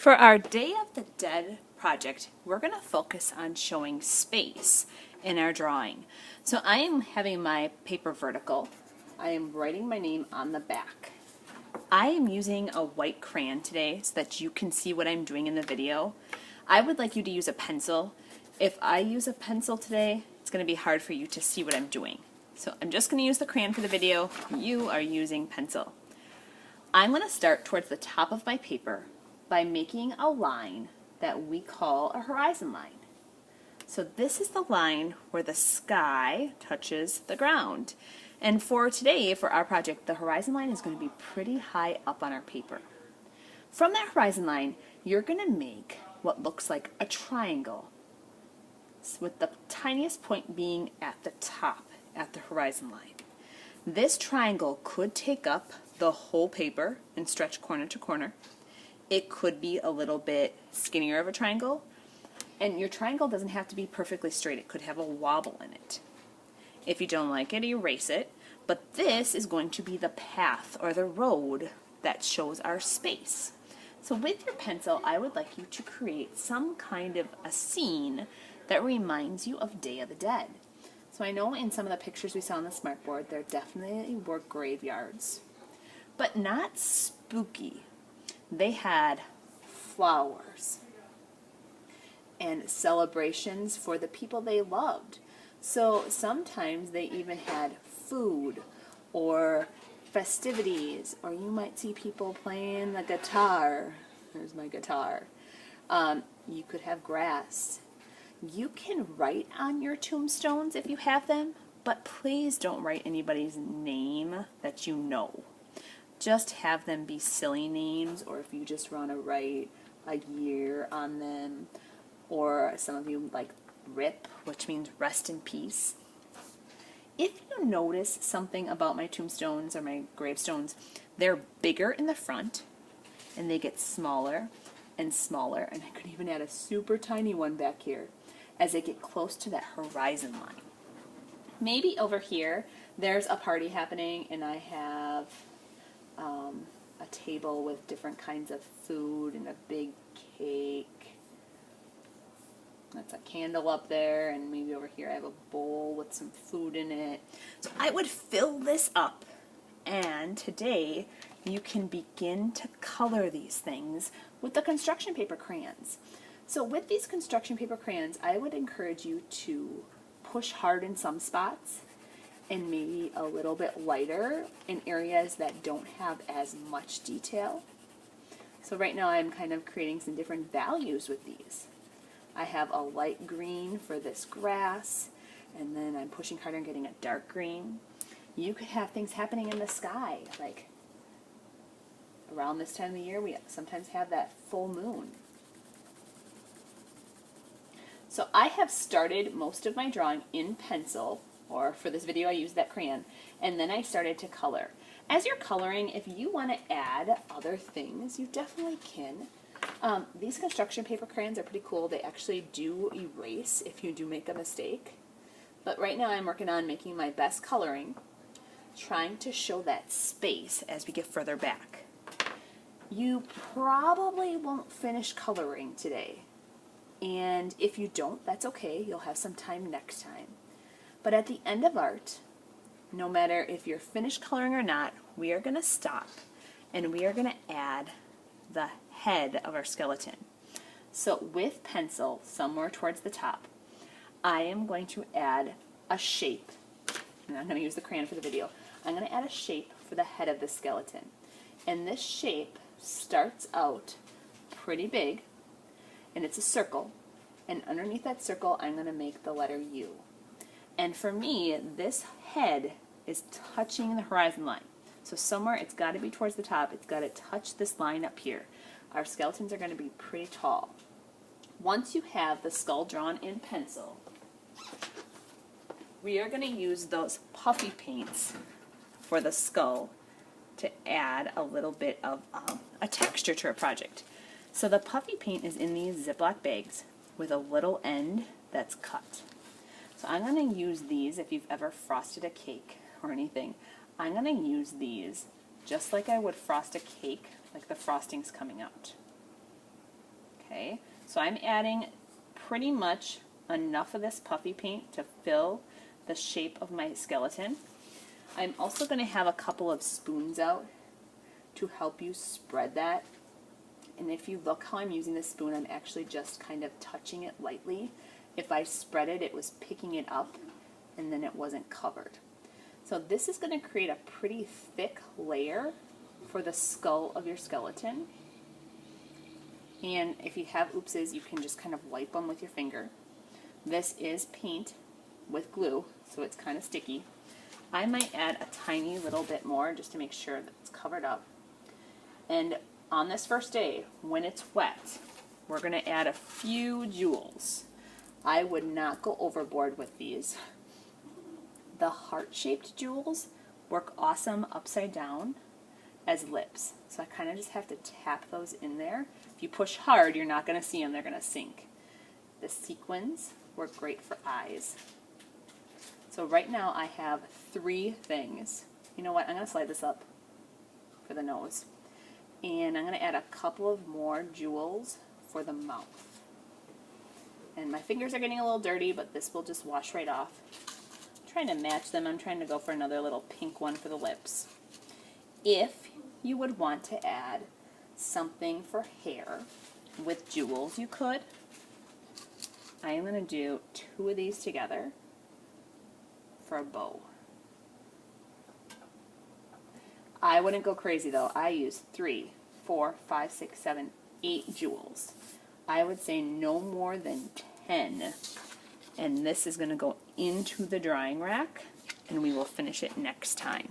For our Day of the Dead project, we're going to focus on showing space in our drawing. So I am having my paper vertical. I am writing my name on the back. I am using a white crayon today so that you can see what I'm doing in the video. I would like you to use a pencil. If I use a pencil today, it's going to be hard for you to see what I'm doing. So I'm just going to use the crayon for the video. You are using pencil. I'm going to start towards the top of my paper by making a line that we call a horizon line. So this is the line where the sky touches the ground. And for today, for our project, the horizon line is going to be pretty high up on our paper. From that horizon line, you're going to make what looks like a triangle, with the tiniest point being at the top, at the horizon line. This triangle could take up the whole paper and stretch corner to corner. It could be a little bit skinnier of a triangle, and your triangle doesn't have to be perfectly straight. It could have a wobble in it. If you don't like it, erase it, but this is going to be the path or the road that shows our space. So with your pencil, I would like you to create some kind of a scene that reminds you of Day of the Dead. So I know in some of the pictures we saw on the smartboard, there definitely were graveyards, but not spooky. They had flowers and celebrations for the people they loved. So sometimes they even had food or festivities, or you might see people playing the guitar. There's my guitar. You could have grass. You can write on your tombstones if you have them, but please don't write anybody's name that you know. Just have them be silly names, or if you just want to write a year on them, or some of you like RIP, which means rest in peace. If you notice something about my tombstones or my gravestones, they're bigger in the front and they get smaller and smaller, and I could even add a super tiny one back here as they get close to that horizon line. Maybe over here there's a party happening and I have a table with different kinds of food and a big cake. That's a candle up there, and maybe over here I have a bowl with some food in it. So I would fill this up, and today you can begin to color these things with the construction paper crayons. So with these construction paper crayons, I would encourage you to push hard in some spots and maybe a little bit lighter in areas that don't have as much detail. So right now I'm kind of creating some different values with these. I have a light green for this grass, and then I'm pushing harder and getting a dark green. You could have things happening in the sky, like around this time of the year we sometimes have that full moon. So I have started most of my drawing in pencil, or for this video I used that crayon, and then I started to color. As you're coloring, if you want to add other things, you definitely can. These construction paper crayons are pretty cool. They actually do erase if you do make a mistake. But right now I'm working on making my best coloring, trying to show that space as we get further back. You probably won't finish coloring today. And if you don't, that's okay. You'll have some time next time. But at the end of art, no matter if you're finished coloring or not, we are going to stop and we are going to add the head of our skeleton. So with pencil, somewhere towards the top, I am going to add a shape. And I'm going to use the crayon for the video. I'm going to add a shape for the head of the skeleton. And this shape starts out pretty big, and it's a circle. And underneath that circle, I'm going to make the letter U. And for me, this head is touching the horizon line. So somewhere it's got to be towards the top. It's got to touch this line up here. Our skeletons are going to be pretty tall. Once you have the skull drawn in pencil, we are going to use those puffy paints for the skull to add a little bit of a texture to our project. So the puffy paint is in these Ziploc bags with a little end that's cut. So I'm going to use these. If you've ever frosted a cake or anything, I'm going to use these just like I would frost a cake, like the frosting's coming out. So I'm adding pretty much enough of this puffy paint to fill the shape of my skeleton. I'm also going to have a couple of spoons out to help you spread that. And if you look how I'm using this spoon, I'm actually just kind of touching it lightly. If I spread it, it was picking it up and then it wasn't covered. So this is going to create a pretty thick layer for the skull of your skeleton. And if you have oopses, you can just kind of wipe them with your finger. This is paint with glue, so it's kind of sticky. I might add a tiny little bit more just to make sure that it's covered up. And on this first day, when it's wet, we're going to add a few jewels. I would not go overboard with these. The heart-shaped jewels work awesome upside down as lips. So I kind of just have to tap those in there. If you push hard, you're not going to see them. They're going to sink. The sequins work great for eyes. So right now I have 3 things. You know what? I'm going to slide this up for the nose. And I'm going to add a couple of more jewels for the mouth. And my fingers are getting a little dirty, but this will just wash right off. I'm trying to match them. I'm trying to go for another little pink one for the lips. If you would want to add something for hair with jewels, you could. I am going to do 2 of these together for a bow. I wouldn't go crazy though. I use 3, 4, 5, 6, 7, 8 jewels. I would say no more than 10. And this is going to go into the drying rack, and we will finish it next time.